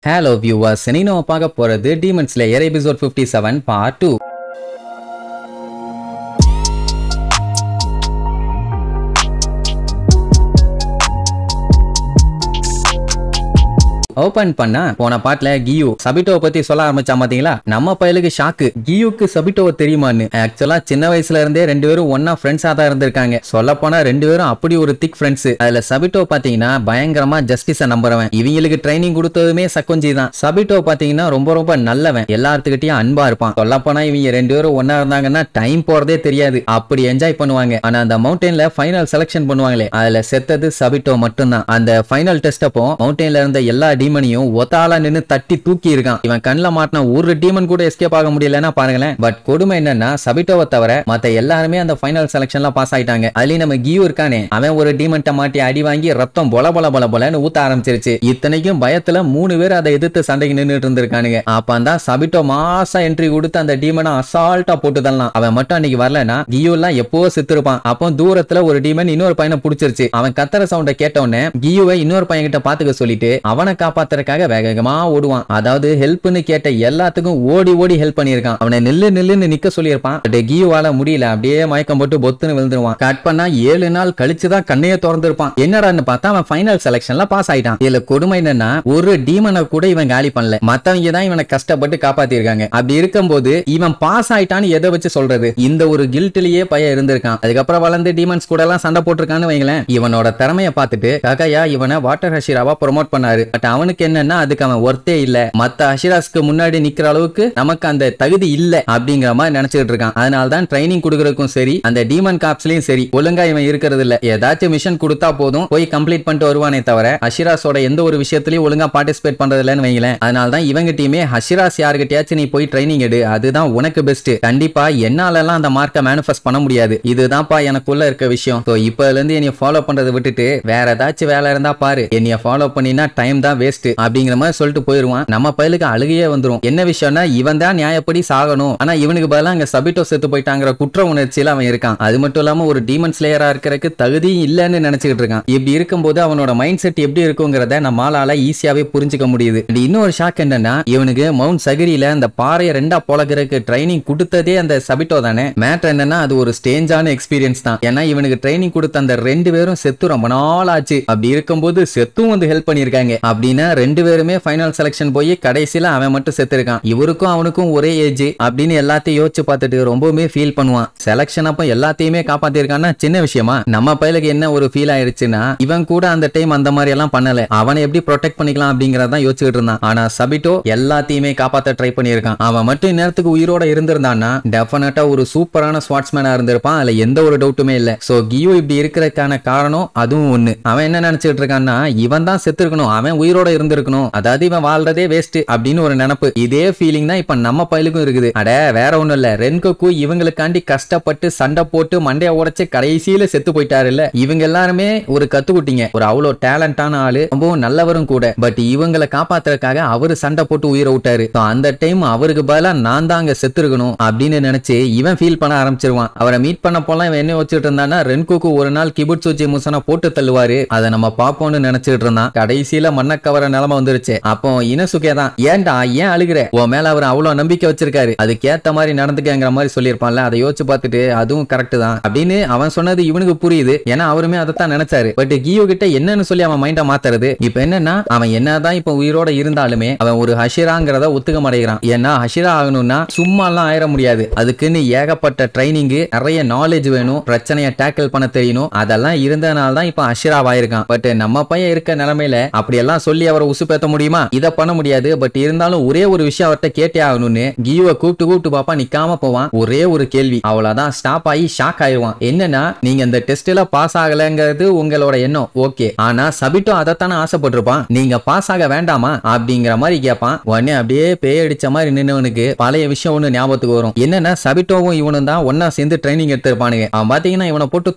Hello viewers, Senino Paga Pora, Demon Slayer episode 57 part 2. Open பண்ணா போன பாட்டுல Q சபிட்டோவை பத்தி சொல்ல ஆரம்பிச்சா பாத்தீங்களா? நம்ம பயலுக்கு ஷாக்கு. கியூக்கு சபிட்டோவை தெரியுமான்னு. ஆக்சுவலா சின்ன வயசுல இருந்தே ரெண்டு பேரும் ஒன்னா ஃப்ரெண்ட்ஸா தான் இருந்திருக்காங்க. சொல்ல போனா ரெண்டு பேரும் அப்படி ஒரு திக் ஃப்ரெண்ட்ஸ். அதுல சபிட்டோ பாத்தீங்கன்னா பயங்கரமா ஜஸ்டிஸ நம்புறவன். இவங்களுக்கு ட்ரைனிங் கொடுத்ததுமே சக்குஞ்சி தான். சபிட்டோ பாத்தீங்கன்னா ரொம்ப நல்லவன். எல்லாத்துக்கிட்டையும் அன்பா இருப்பான். சொல்ல போனா இவங்க ரெண்டு பேரும் ஒன்னா இருந்தாங்கன்னா டைம் போறதே தெரியாது. அப்படி என்ஜாய் பண்ணுவாங்க. ஆனா அந்த மவுண்டன்ல ஃபைனல் செலக்ஷன் பண்ணுவாங்களே, அதுல செத்தது சபிட்டோ மட்டும்தான். அந்த ஃபைனல் டெஸ்ட் அப்போ மவுண்டன்ல இருந்த எல்லா டீமனையும் ஒத்தால நின்னு தட்டி தூக்கி இருக்கான். இவன் கண்ணில் மாட்டின ஒரு டீமன் கூட எஸ்கேப் ஆக முடியலன்னா பாருங்களேன். பட் கொடுமை என்னன்னா சபிட்டோவை தவிர மத்த எல்லாருமே அந்த ஃபைனல் செலக்ஷன்ல பாஸ் ஆயிட்டாங்க. அதுலயும் நம்ம கியூ இருக்கானே, அவன் ஒரு டீமன்ட்ட மாட்டி அடி வாங்கி ரத்தம் பொல ஊத்த ஆரம்பிச்சிருச்சு. இத்தனைக்கும் பயத்துல 3 பேர் அதை எதிர்த்து சண்டைக்கு நின்றுட்டு இருந்திருக்கானுங்க. அப்பந்தான் சபிட்டோ மாசா என்ட்ரி கொடுத்து அந்த டீமனை அசால்ட்டா போட்டு தள்ளலாம். அவன் மட்டும் அன்னைக்கு வரலன்னா கியூ எல்லாம் எப்போ செத்துருப்பான். அப்போ தூரத்துல ஒரு டீமன் இன்னொரு பையனை பிடிச்சிருச்சு. அவன் கத்துற சவுண்ட கேட்ட உடனே கியூவை இன்னொரு பையன் கிட்ட பாத்துக்க சொல்லிட்டு அவனை காப்பாத்துறதுக்காக வேகமா ஓடுவான். அதாவது ஹெல்ப்னு கேட்ட எல்லாத்துக்கும் ஓடி ஹெல்ப் பண்ணிருக்கான். அவனை நில்லுன்னு நிக்க சொல்லியிருப்பான். கியூவால முடியல, அப்படியே மயக்கம் போட்டு பொத்துன்னு விழுந்துருவான். கட் பண்ணா 7 நாள் கழிச்சுதான் கண்ணையே திறந்திருப்பான். என்னடான்னு பார்த்தா அவன் ஃபைனல் செலக்ஷன்ல பாஸ் ஆயிட்டான். இதுல கொடுமை என்னன்னா ஒரு டீமனை கூட இவன் காலி பண்ணல. மத்தவங்க தான் இவனை கஷ்டப்பட்டு காப்பாத்திருக்காங்க. அப்படி இருக்கும்போது இவன் பாஸ் ஆயிட்டான்னு எதை வச்சு சொல்றது? இந்த ஒரு கில்ட்லயே பையன் இருந்திருக்கான். அதுக்கப்புறம் வளர்ந்து டீமன்ஸ் கூட எல்லாம் சண்டை போட்டிருக்கான்னு வைங்களேன். இவனோட திறமைய பார்த்துட்டு ககையா இவனை வாட்டர் ஹஷிராவா ப்ரொமோட் பண்ணாரு. பட் அவனுக்கு என்னன்னா அதுக்கு அவன் ஒர்த்தே இல்ல. மத்த ஹஷிராஸ்க்கு முன்னாடி நிக்கிற அளவுக்கு நமக்கு அந்த தகுதி இல்ல அப்படிங்கிற மாதிரி நினைச்சிட்டு இருக்கான். அதனால தான் ட்ரைனிங் கொடுக்கறதுக்கும் சரி அந்த டீமன் காப்ஸ்லயும் சரி ஒழுங்கா இவன் இருக்கிறது இல்ல. ஏதாச்சும் மிஷன் கொடுத்தா போதும் போய் கம்ப்ளீட் பண்ணிட்டு வருவானே தவிர ஹஷிராஸோட எந்த ஒரு விஷயத்திலயும் ஒழுங்கா பார்ட்டிசிபேட் பண்றது இல்லன்னு வைங்களேன். அதனால தான் இவங்க டீமே ஹஷிராஸ் யாருக்கிட்டயாச்சும் நீ போய் ட்ரைனிங் எடு, அதுதான் உனக்கு பெஸ்ட். கண்டிப்பா என்னால எல்லாம் அந்த மார்க்கை மேனிஃபெஸ்ட் பண்ண முடியாது. இதுதான்ப்பா எனக்குள்ள இருக்க விஷயம். இப்பல இருந்து என்னைய ஃபாலோ பண்றதை விட்டுட்டு வேற ஏதாச்சும் வேலை இருந்தா பாரு, என்னைய ஃபாலோ பண்ணினா டைம் தான் வேஸ்ட் அப்படிங்கிற மாதிரி சொல்லிட்டு போயிருவான். நம்ம பயலுக்கு அழுகையே வந்துரும். என்ன விஷயம்னா இவன் தான் நியாயப்படி சாகணும், ஆனா இவனுக்கு பதிலா அங்க சபிட்டோ செத்து போயிட்டாங்கிற குற்ற உணர்ச்சியில அவன் இருக்கான். அது மட்டும் இல்லாம ஒரு டீமன் ஸ்லேயரா இருக்கிறதுக்கு தகுதி இல்லன்னு நினைச்சுக்கிட்டு இருக்கான். இப்படி இருக்கும்போது அவனோட மைண்ட் செட் எப்படி இருக்குங்கிறத நம்மளால ஈஸியாவே புரிஞ்சுக்க முடியுது. இன்னொரு ஷாக் என்னன்னா இவனுக்கு மவுண்ட் சகிரியில அந்த பாறையை ரெண்டா பொளக்கிறதுக்கு ட்ரைனிங் கொடுத்ததே அந்த சபிட்டோ தானே. மேட்டர் என்னன்னா அது ஒரு ஸ்டேஞ்சான எக்ஸ்பீரியன்ஸ் தான். ஏன்னா இவனுக்கு ட்ரைனிங் கொடுத்த அந்த 2 பேரும் செத்து ரொம்ப நாள் ஆச்சு. அப்படி இருக்கும்போது செத்தும் வந்து ஹெல்ப் பண்ணிருக்காங்க. அப்படின்னா 2 பேருமே ஃபைனல் செலக்ஷன் போய் கடைசியில அவன் மட்டும் செத்துருக்கான். இவருக்கும் அவனுக்கும் ஒரே ஏஜ் அப்படின்னு எல்லாத்தையும் யோசிச்சு பார்த்துட்டு ரொம்பவுமே ஃபீல் பண்ணுவான். செலக்ஷன் அப்ப எல்லாத்தையுமே காப்பாத்திருக்கான்னா சின்ன விஷயமா? நம்ம பையலுக்கு என்ன ஒரு ஃபீல் ஆயிருச்சுன்னா இவன் கூட அந்த டைம் அந்த மாதிரி எல்லாம் பண்ணல. அவனை எப்படி ப்ரொடெக்ட் பண்ணிக்கலாம் அப்படிங்கறதான் யோசிச்சுட்டு இருந்தான். ஆனா சபிட்டோ எல்லாத்தையுமே காப்பாத்த ட்ரை பண்ணிருக்கான். அவன் மட்டும் நேரத்துக்கு உயிரோட இருந்திருந்தான்னா டெஃபினட்டா ஒரு சூப்பரான ஸ்வாட்ஸ்மேனா இருந்திருப்பான். அதுல எந்த ஒரு டவுட்டுமே இல்ல. சோ கியூ இப்படி இருக்கிறதுக்கான காரணம் அதுவும் ஒண்ணு. அவன் என்ன நினைச்சிட்டு இருக்கான்னா இவன் தான் செத்துருக்கணும், அவன் உயிரோட இருந்திருக்கணும், அதாவது இவன் வாழ்றதே வேஸ்ட் அப்படின்னு ஒரு நினைப்பு. இதே ஃபீலிங் தான் இப்ப நம்ம பையலுக்கும் இருக்குது. அட வேற ஒண்ணும் இல்ல, ரென்கோக்கு இவங்களுக்காண்டி கஷ்டப்பட்டு சண்டை போட்டு மண்டைய உடைச்சு கடைசியில செத்து போயிட்டாரு இல்ல. இவங்க எல்லாருமே ஒரு கத்துக்குட்டிங்க, ஒரு அவ்வளோ டேலண்டான ஆளு, ரொம்பவும் நல்லவரும் கூட. பட் இவங்களை காப்பாத்துறதுக்காக அவரு சண்டை போட்டு உயிரை விட்டாரு. அந்த டைம் அவருக்கு பதிலா நான் தான் அங்க செத்துருக்கணும் அப்படின்னு நினைச்சு இவன் ஃபீல் பண்ண ஆரம்பிச்சிருவான். அவரை மீட் பண்ண போலாம் இவன் என்ன வச்சுட்டு இருந்தான்னா ரென்கோக்கு ஒரு நாள் கிபுட்சுச்சி முசனை போட்டு தள்ளுவாரு, அதை நம்ம பாப்போம்னு நினைச்சிட்டு இருந்தான். கடைசியில மண்ணக்கவர நிலைமை வந்துருச்சு. அப்போ இனசுகே தான் ஏன்டா ஏன் அழுகுற, உன் மேல அவர் அவ்வளவு நம்பிக்கை வச்சிருக்காரு, அதுக்கேத்த மாதிரி நடந்துக்கங்கிற மாதிரி சொல்லியிருப்பான்ல. அதை யோசிச்சு பார்த்துட்டு அதுவும் கரெக்ட் தான் அப்படின்னு அவன் சொன்னது இவனுக்கு புரியுது. ஏன்னா அவருமே அதைத்தான் நினைச்சாரு. பட் கியோ கிட்ட என்னன்னு சொல்லி அவன் மைண்ட மாத்துறது? இப்ப என்னன்னா அவன் என்னதான் இப்ப உயிரோட இருந்தாலுமே அவன் ஒரு ஹஷிராங்கிறத ஒத்துக்க மாட்டேங்கிறான். ஏன்னா ஹஷிரா ஆகணும்னா சும்மா எல்லாம் ஆயிட முடியாது. அதுக்குன்னு ஏகப்பட்ட ட்ரைனிங், நிறைய நாலேஜ் வேணும், பிரச்சனையை டேக்கிள் பண்ண தெரியணும். அதெல்லாம் இருந்தனால தான் இப்ப ஹஷிராவாயிருக்கான். பட் நம்ம பையன் இருக்க நிலைமையில அப்படி எல்லாம் சொல்லி அவரை உசுப்பேத்த முடியுமா? இதை பண்ண முடியாது. பட் இருந்தாலும் ஒரே ஒரு விஷயம் அவர்கிட்ட கேட்டே ஆகணும்னு கியூவை கூப்பிட்டு பாப்பா நிக்காம போவான். ஒரே ஒரு கேள்வி, அவ்வளவுதான் ஸ்டாப் ஆகி ஷாக் ஆயிடுவான். என்னன்னா நீங்க இந்த டெஸ்ட்ல பாஸ் ஆகலங்கிறது உங்களோட எண்ணம், ஓகே, ஆனா சபிட்டோ அதைத்தானே ஆசைப்பட்டிருப்பான், நீங்க பாஸ் ஆக வேண்டாமா அப்படிங்கிற மாதிரி கேட்பான். உடனே அப்படியே பேயடிச்ச மாதிரி நின்னவனுக்கு பழைய விஷயம் ஒண்ணு ஞாபகத்துக்கு வரும். என்னன்னா சபிட்டோவும் இவனும் தான் ஒன்னா சேர்ந்து ட்ரைனிங் எடுத்திருப்பானுங்க. அவன் பாத்தீங்கன்னா இவனை போட்டு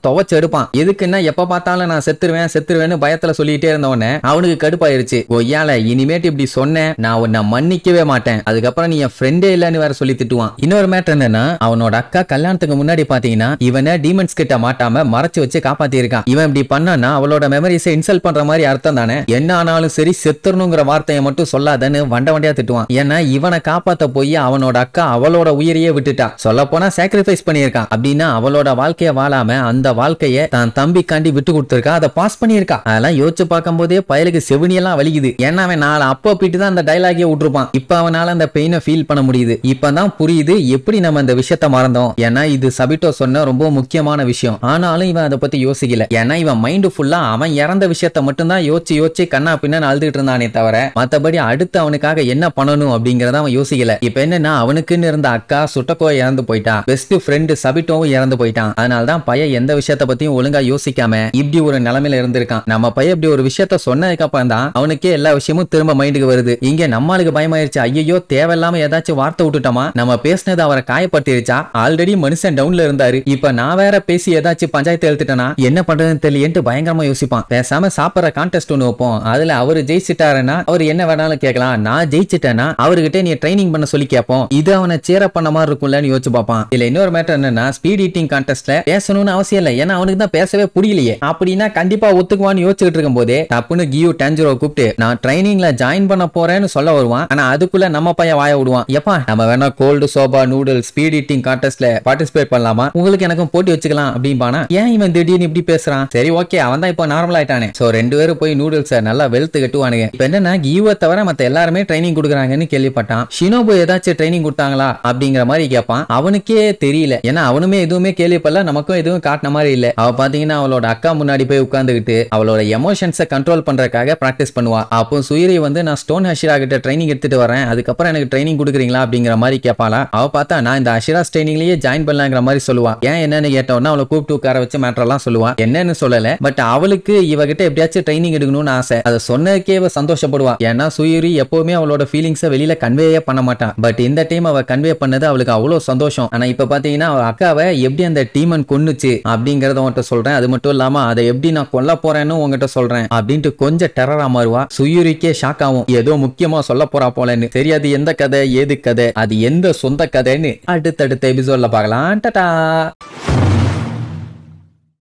துவச்சு எடுப்பான். எதுக்குன்னா எப்ப பார்த்தாலும் நான் செத்துருவேன்னு பயத்துல சொல்லிட்டே இருந்தவனே அவனுக்கு அவனுக்கு கடுப்பாயிருச்சு. ஒய்யால இனிமேட்டு இப்படி சொன்னேன் நான் உன்னை மன்னிக்கவே மாட்டேன், அதுக்கப்புறம் நீ என் ஃப்ரெண்டே இல்லன்னு வேற சொல்லி திட்டுவான். இன்னொரு மேட்டர் என்னன்னா அவனோட அக்கா கல்யாணத்துக்கு முன்னாடி பாத்தீங்கன்னா இவனை டீமன்ஸ் கிட்ட மாட்டாம மறைச்சு வச்சு காப்பாத்தி இருக்கான். இவன் இப்படி பண்ணானா அவளோட மெமரிஸை இன்சல்ட் பண்ற மாதிரி அர்த்தம் தானே. என்ன ஆனாலும் சரி செத்துறணுங்கிற வார்த்தையை மட்டும் சொல்லாதன்னு வண்டையா திட்டுவான். ஏன்னா இவனை காப்பாத்த போய் அவனோட அக்கா அவளோட உயிரையே விட்டுட்டா. சொல்ல போனா சாக்ரிஃபைஸ் பண்ணியிருக்கான். அப்படின்னா அவளோட வாழ்க்கைய வாழாம அந்த வாழ்க்கைய தான் தம்பிக்காண்டி விட்டு கொடுத்திருக்கா, அதை பாஸ் பண்ணியிருக்கா. அதெல்லாம் யோசிச்சு பார்க்கும் போதே பயலுக்கு செவினியெல்லாம் வலிக்குது. ஏன்னா அவன் நாளை அப்போ போயிட்டு தான் அந்த டைலாகே விட்டுருப்பான். இப்ப அவனால அந்த பெயினை ஃபீல் பண்ண முடியுது. இப்பதான் புரியுது எப்படி நம்ம இந்த விஷயத்த மறந்தோம். ஏன்னா இது சபிட்டோ சொன்ன ரொம்ப முக்கியமான விஷயம். ஆனாலும் இவன் அதை பத்தி யோசிக்கல. ஏன்னா இவன் மைண்ட் ஃபுல்லா அவன் இறந்த விஷயத்த மட்டும் தான் யோசிச்சு கண்ணா பின்னா அழுதுட்டு இருந்தானே தவிர மத்தபடி அடுத்து அவனுக்காக என்ன பண்ணணும் அப்படிங்கறத அவன் யோசிக்கல. இப்ப என்னன்னா அவனுக்குன்னு இருந்த அக்கா சுட்டக்கோ இறந்து போயிட்டான், பெஸ்ட் ஃப்ரெண்ட் சபிட்டோவும் இறந்து போயிட்டான். அதனாலதான் பையன் எந்த விஷயத்த பத்தியும் ஒழுங்கா யோசிக்காம இப்படி ஒரு நிலைமையில இருந்திருக்கான். நம்ம பையன் இப்படி ஒரு விஷயத்த சொன்னதுக்கு அப்புறம் தான் அவனுக்கே எல்லா விஷயமும் திரும்ப மைண்டுக்கு வருது. இங்க நம்மளுக்கு பயமாயிருச்சு, ஐயோ தேவையில்லாம ஏதாச்சும் வார்த்தை விட்டுட்டோமா, நம்ம பேசினது அவரை காயப்படுத்திருச்சா, ஆல்ரெடி மனுஷன் டவுன்ல இருந்தாரு, இப்ப நான் வேற பேசி ஏதாச்சும் பஞ்சாயத்து எழுத்துட்டேனா என்ன பண்றதுன்னு தெரியல பயங்கரமா யோசிப்பான். பேசாம சாப்பிடுற கான்டெஸ்ட் ஒண்ணு வைப்போம், அதுல அவரு ஜெயிச்சிட்டாருன்னா அவர் என்ன வேணாலும் கேட்கலாம், நான் ஜெயிச்சிட்டேன்னா அவர்கிட்ட நீ ட்ரைனிங் பண்ண சொல்லி கேட்போம். இது அவனை சேர பண்ண மாதிரி இருக்கும்லன்னு யோசிச்சு பார்ப்பான். இல்ல இன்னொரு மேட்டர் என்னன்னா ஸ்பீட் ஈட்டிங் கான்டெஸ்ட்ல பேசணும்னு அவசியம் இல்லை, ஏன்னா அவனுக்கு தான் பேசவே புரியலையே. அப்படின்னா கண்டிப்பா ஒத்துக்குவான்னு யோசிச்சுட்டு இருக்கும் போதே தப்புன்னு கியூ டான்ஜிரோ கூப்பிட்டு நான் ட்ரைனிங்ல ஜாயின் பண்ண போறேன்னு சொல்ல வருவான். ஆனா அதுக்குள்ள நம்ம பையன் வாய விடுவான். எப்பா நம்ம வேணா cold soba noodle speed eating கான்டெஸ்ட்ல பார்ட்டிசிபேட் பண்ணலாமா, உங்களுக்கு எனக்கும் போட்டி வச்சுக்கலாம் அப்படின்பானா. ஏன் இவன் திடீர்னு இப்படி பேசுறான், சரி ஓகே அவன் தான் இப்போ நார்மல் ஆயிட்டானே. சோ ரெண்டு பேரும் போய் நூடுல்ஸ் நல்லா வெளுத்து கட்டுவானுங்க. இப்ப என்னன்னா கியூவை தவிர மத்த எல்லாருமே ட்ரைனிங் கொடுக்குறாங்கன்னு கேள்விப்பட்டான். ஷினோபு ஏதாச்சும் ட்ரைனிங் கொடுத்தாங்களா அப்படிங்கிற மாதிரி கேட்பான். அவனுக்கே தெரியல, ஏன்னா அவனுமே எதுவுமே கேள்விப்படல, நமக்கும் எதுவும் காட்டின மாதிரி இல்ல. அவ பாத்தீங்கன்னா அவளோட அக்கா முன்னாடி போய் உட்கார்ந்துகிட்டு அவளோட எமோஷன்ஸை கண்ட்ரோல் பண்றதுக்காக பிராக்டிஸ் பண்ணுவா. அப்போ சுயிரி வந்து நான் ஸ்டோன் ஹஷிரா கிட்ட ட்ரைனிங் எடுத்துட்டு வரேன், அதுக்கப்புறம் எனக்கு ட்ரைனிங் கொடுக்குறீங்களா அப்படிங்கிற மாதிரி கேட்பாளா. அவ பார்த்தா நான் இந்த அஷிராஸ் ட்ரைனிங்லயே ஜாயின் பண்ணலாங்கிற மாதிரி சொல்லுவா. ஏன் என்னன்னு கேட்டோம்னா அவளை கூப்பிட்டு உட்கார வச்சு மேட்டர் எல்லாம் சொல்லுவா. என்னன்னு சொல்லல, பட் அவளுக்கு இவகிட்ட எப்படியாச்சும் ட்ரைனிங் எடுக்கணும்னு ஆசை. அதை சொன்னதுக்கே இவ சந்தோஷப்படுவா. ஏன்னா சுயிரி எப்பவுமே அவளோட ஃபீலிங்ஸை வெளியில கன்வேயே பண்ண மாட்டான். பட் இந்த டைம் அவ கன்வே பண்ணது அவளுக்கு அவ்வளவு சந்தோஷம். ஆனா இப்ப பாத்தீங்கன்னா அவ அக்காவை எப்படி அந்த டீமன் கொன்னுச்சு அப்படிங்கறத உன்கிட்ட சொல்றேன், அது மட்டும் இல்லாம அதை எப்படி நான் கொல்ல போறேன்னு உங்ககிட்ட சொல்றேன் அப்படின்ட்டு கொஞ்சம் டெரரா மாறுவா. சுயூரிக்கே ஷாக் ஆகும், ஏதோ முக்கியமா சொல்ல போறா போலன்னு. சரி அது எந்த கதை ஏது கதை அது எந்த சொந்த கதைன்னு அடுத்தடுத்த எபிசோட்ல பார்க்கலாம். டாடா.